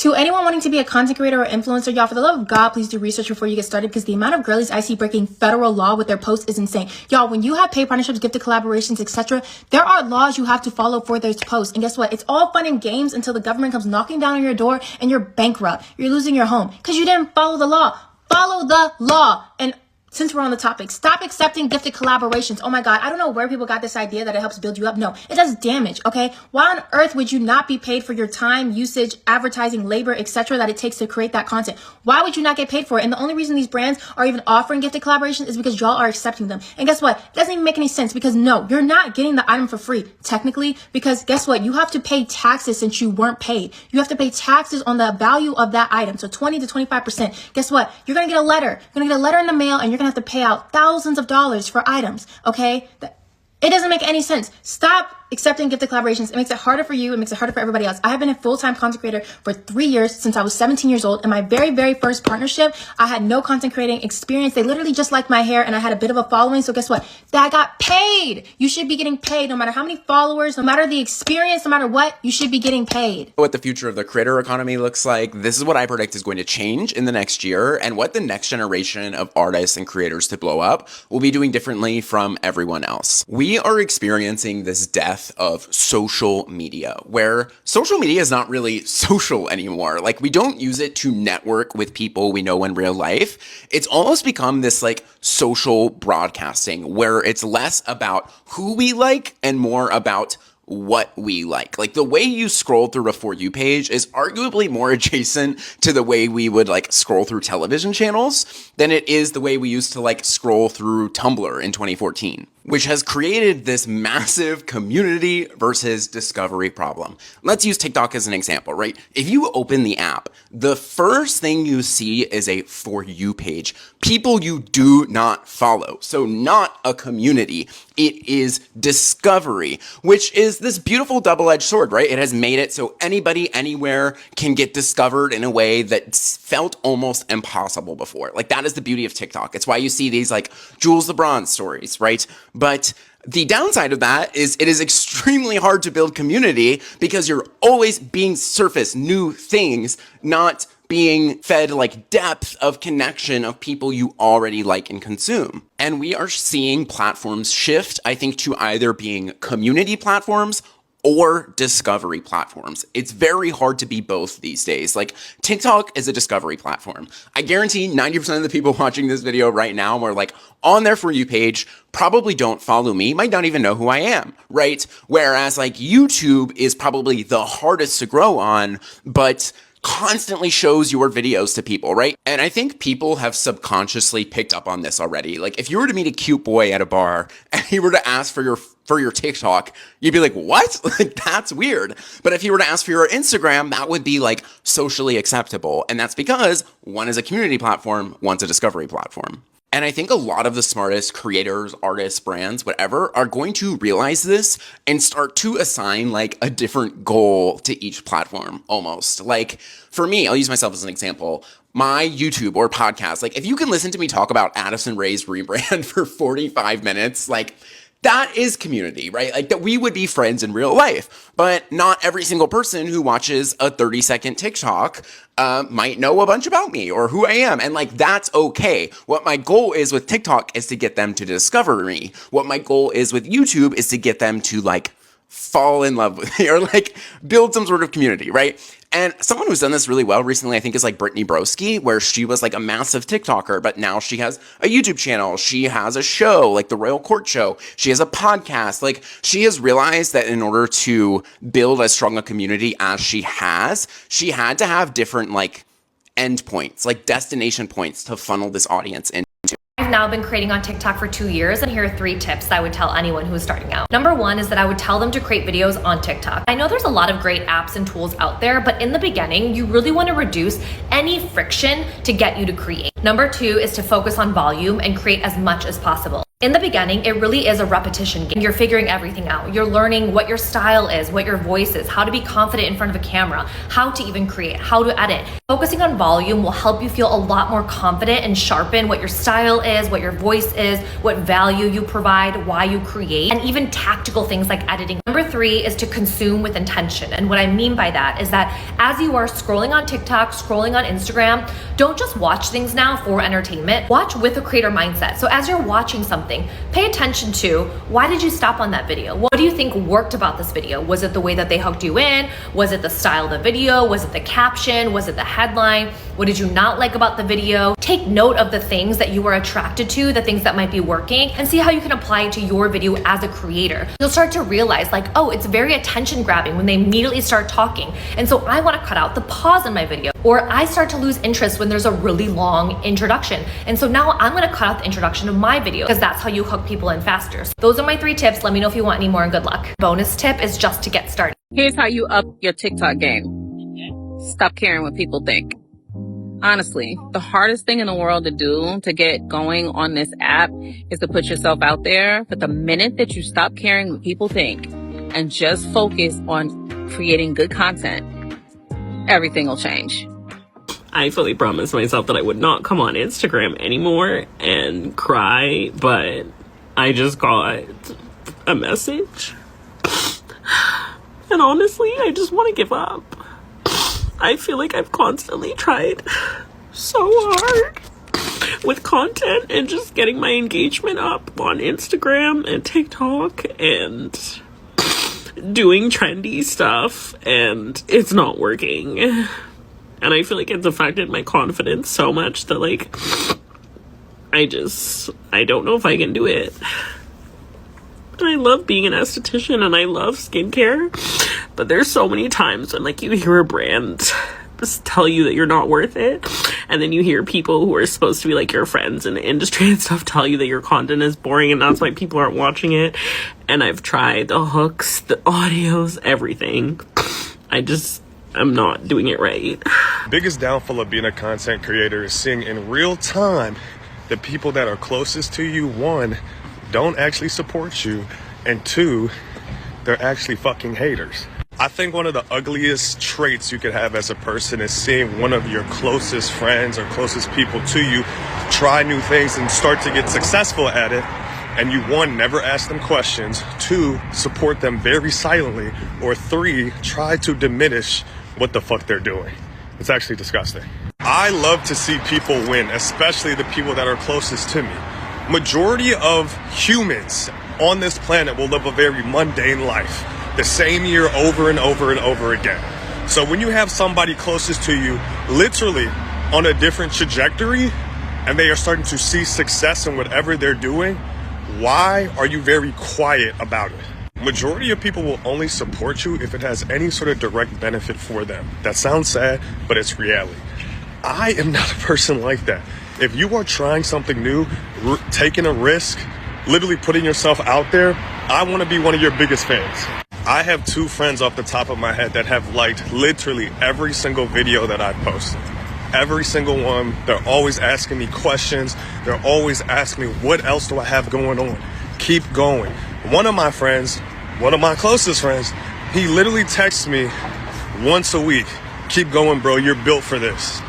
To anyone wanting to be a content creator or influencer, y'all, for the love of God, please do research before you get started, because the amount of girlies I see breaking federal law with their posts is insane. Y'all, when you have paid partnerships, gifted collaborations, etc., there are laws you have to follow for those posts. And guess what? It's all fun and games until the government comes knocking down on your door and you're bankrupt. You're losing your home because you didn't follow the law. Follow the law. And since we're on the topic, stop accepting gifted collaborations. Oh my God, I don't know where people got this idea that it helps build you up. No, it does damage, okay? Why on earth would you not be paid for your time, usage, advertising, labor, etc. that it takes to create that content? Why would you not get paid for it? And the only reason these brands are even offering gifted collaborations is because y'all are accepting them. And guess what? It doesn't even make any sense, because no, you're not getting the item for free, technically, because guess what? You have to pay taxes since you weren't paid. You have to pay taxes on the value of that item. So 20 to 25%. Guess what? You're going to get a letter. You're going to get a letter in the mail, and you're going to have to pay out thousands of dollars for items, okay? It doesn't make any sense. Stop accepting gifted collaborations. It makes it harder for you. It makes it harder for everybody else. I have been a full-time content creator for 3 years since I was 17 years old. In my very, very first partnership, I had no content creating experience. They literally just liked my hair, and I had a bit of a following. So guess what? I got paid. You should be getting paid no matter how many followers, no matter the experience, no matter what, you should be getting paid. What the future of the creator economy looks like, this is what I predict is going to change in the next year, and what the next generation of artists and creators to blow up will be doing differently from everyone else. We are experiencing this death of social media, where social media is not really social anymore. Like, we don't use it to network with people we know in real life. It's almost become this like social broadcasting, where it's less about who we like and more about what we like. Like, the way you scroll through a For You page is arguably more adjacent to the way we would like scroll through television channels than it is the way we used to like scroll through Tumblr in 2014, which has created this massive community versus discovery problem. Let's use TikTok as an example, right? If you open the app, the first thing you see is a For You page. People you do not follow. So not a community. It is discovery, which is this beautiful double-edged sword, right? It has made it so anybody, anywhere can get discovered in a way that felt almost impossible before. Like, that is the beauty of TikTok. It's why you see these like Jules LeBron stories, right? But the downside of that is it is extremely hard to build community, because you're always being surfaced new things, not being fed like depth of connection of people you already like and consume. And we are seeing platforms shift, I think, to either being community platforms or discovery platforms. It's very hard to be both these days. Like, TikTok is a discovery platform. I guarantee 90% of the people watching this video right now are like on their For You page, probably don't follow me, might not even know who I am, right? Whereas like YouTube is probably the hardest to grow on, but constantly shows your videos to people, right? And I think people have subconsciously picked up on this already. Like, if you were to meet a cute boy at a bar and he were to ask for your TikTok, you'd be like, what? Like, that's weird. But if you were to ask for your Instagram, that would be like socially acceptable. And that's because one is a community platform, one's a discovery platform. And I think a lot of the smartest creators, artists, brands, whatever, are going to realize this and start to assign like a different goal to each platform almost. Like, for me, I'll use myself as an example. My YouTube or podcast, like, if you can listen to me talk about Addison Rae's rebrand for 45 minutes, like, that is community, right? Like, that we would be friends in real life, but not every single person who watches a 30-second TikTok might know a bunch about me or who I am. And like, that's okay. What my goal is with TikTok is to get them to discover me. What my goal is with YouTube is to get them to like fall in love with me or like build some sort of community, right? And someone who's done this really well recently, I think, is like Brittany Broski, where she was like a massive TikToker, but now she has a YouTube channel. She has a show, like the Royal Court Show. She has a podcast. Like, she has realized that in order to build as strong a community as she had to have different like endpoints, like destination points to funnel this audience in. I've now been creating on TikTok for 2 years, and here are 3 tips that I would tell anyone who is starting out. Number 1 is that I would tell them to create videos on TikTok. I know there's a lot of great apps and tools out there, but in the beginning, you really want to reduce any friction to get you to create. Number 2 is to focus on volume and create as much as possible. In the beginning, it really is a repetition game. You're figuring everything out. You're learning what your style is, what your voice is, how to be confident in front of a camera, how to even create, how to edit. Focusing on volume will help you feel a lot more confident and sharpen what your style is, what your voice is, what value you provide, why you create, and even tactical things like editing. Number 3 is to consume with intention. And what I mean by that is that as you are scrolling on TikTok, scrolling on Instagram, don't just watch things now for entertainment. Watch with a creator mindset. So as you're watching something, pay attention to, why did you stop on that video? What do you think worked about this video? Was it the way that they hooked you in? Was it the style of the video? Was it the caption? Was it the headline? What did you not like about the video? Take note of the things that you were attracted to, the things that might be working, and see how you can apply it to your video as a creator. You'll start to realize like, oh, it's very attention grabbing when they immediately start talking. And so I want to cut out the pause in my video. Or I start to lose interest when there's a really long introduction. And so now I'm going to cut out the introduction of my video because that's how you hook people in faster. So those are my 3 tips. Let me know if you want any more and good luck. Bonus tip is just to get started. Here's how you up your TikTok game. Stop caring what people think. Honestly, the hardest thing in the world to do to get going on this app is to put yourself out there. But the minute that you stop caring what people think and just focus on creating good content, everything will change. I fully promised myself that I would not come on Instagram anymore and cry, but I just got a message. And honestly, I just want to give up. I feel like I've constantly tried so hard with content and just getting my engagement up on Instagram and TikTok and doing trendy stuff, and it's not working. And I feel like it's affected my confidence so much that like I don't know if I can do it. And I love being an esthetician and I love skincare, but there's so many times when like you hear a brand just tell you that you're not worth it, and then you hear people who are supposed to be like your friends in the industry and stuff tell you that your content is boring and that's why people aren't watching it. And I've tried the hooks, the audios, everything. I'm not doing it right. Biggest downfall of being a content creator is seeing in real time the people that are closest to you, 1, don't actually support you, and 2, they're actually fucking haters. I think one of the ugliest traits you could have as a person is seeing one of your closest friends or closest people to you try new things and start to get successful at it, and you, 1, never ask them questions, 2, support them very silently, or 3, try to diminish what the fuck they're doing. It's actually disgusting. I love to see people win, especially the people that are closest to me. Majority of humans on this planet will live a very mundane life, the same year over and over and over again. So when you have somebody closest to you literally on a different trajectory and they are starting to see success in whatever they're doing, why are you very quiet about it? Majority of people will only support you if it has any sort of direct benefit for them. That sounds sad, but it's reality. I am not a person like that. If you are trying something new, taking a risk, literally putting yourself out there, I want to be one of your biggest fans. I have 2 friends off the top of my head that have liked literally every single video that I've posted. Every single one. They're always asking me questions. They're always asking me, what else do I have going on? Keep going. One of my friends, one of my closest friends, he literally texts me once a week. Keep going, bro. You're built for this.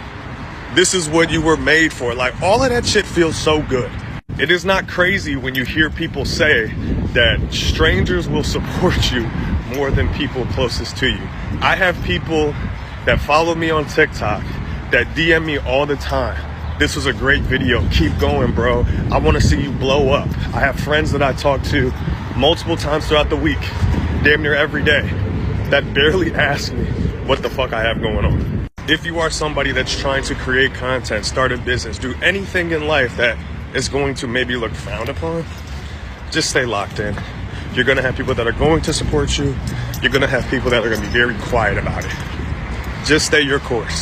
This is what you were made for. Like, all of that shit feels so good. It is not crazy when you hear people say that strangers will support you more than people closest to you. I have people that follow me on TikTok that DM me all the time. This was a great video. Keep going, bro. I want to see you blow up. I have friends that I talk to multiple times throughout the week, damn near every day, that barely ask me what the fuck I have going on. If you are somebody that's trying to create content, start a business, do anything in life that is going to maybe look frowned upon, just stay locked in. You're going to have people that are going to support you. You're going to have people that are going to be very quiet about it. Just stay your course.